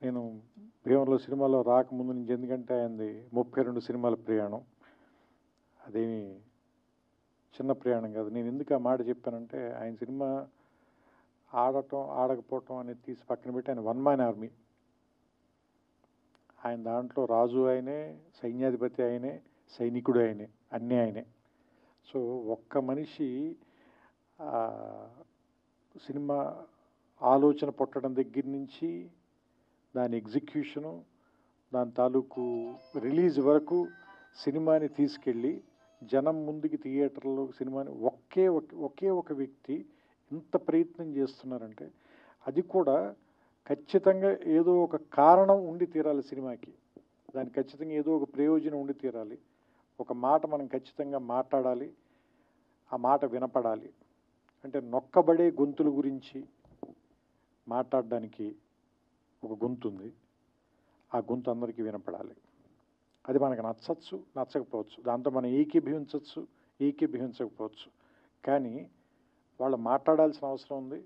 నేను భీమవరంలో సినిమాలో రాకముందు నుంచి, ఎందుకంటే ఆయనది 32 సినిమాల ప్రయాణం, అదేమి చిన్న ప్రయాణం కాదు. నేను ఎందుకు ఆ మాట చెప్పానంటే, ఆయన సినిమా ఆడటం ఆడకపోవటం అనేది తీసి పక్కన పెట్టి ఆయన వన్ మ్యాన్ ఆర్మీ. ఆయన దాంట్లో రాజు ఆయనే, సైన్యాధిపతి ఆయనే, సైనికుడు ఆయనే, అన్నీ ఆయనే. సో ఒక్క మనిషి సినిమా ఆలోచన పుట్టడం దగ్గర నుంచి దాని ఎగ్జిక్యూషను, దాని తాలూకు రిలీజ్ వరకు సినిమాని తీసుకెళ్ళి జనం ముందుకి థియేటర్లో సినిమాని ఒకే ఒక వ్యక్తి ఇంత ప్రయత్నం చేస్తున్నారంటే, అది కూడా ఖచ్చితంగా ఏదో ఒక కారణం ఉండి తీరాలి సినిమాకి. దానికి ఖచ్చితంగా ఏదో ఒక ప్రయోజనం ఉండి తీరాలి. ఒక మాట మనం ఖచ్చితంగా మాట్లాడాలి, ఆ మాట వినపడాలి. అంటే నొక్కబడే గొంతుల గురించి మాట్లాడడానికి ఒక గొంతు ఉంది, ఆ గొంతు అందరికీ వినపడాలి. అది మనకు నచ్చచ్చు, నచ్చకపోవచ్చు, దాంతో మనం ఏకీభవించవచ్చు, ఏకీభవించకపోవచ్చు. కానీ వాళ్ళు మాట్లాడాల్సిన అవసరం ఉంది,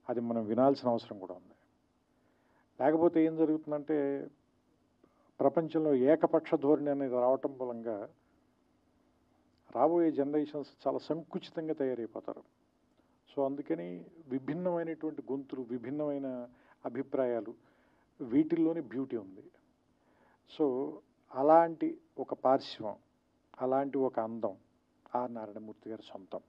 అది మనం వినాల్సిన అవసరం కూడా ఉంది. లేకపోతే ఏం జరుగుతుందంటే, ప్రపంచంలో ఏకపక్ష ధోరణి అనేది రావటం మూలంగా రాబోయే జనరేషన్స్ చాలా సంకుచితంగా తయారైపోతారు. సో అందుకని విభిన్నమైనటువంటి గొంతులు, విభిన్నమైన అభిప్రాయాలు, వీటిల్లోనే బ్యూటీ ఉంది. సో అలాంటి ఒక పార్శ్వం, అలాంటి ఒక అందం ఆర్ నారాయణమూర్తి గారి సొంతం.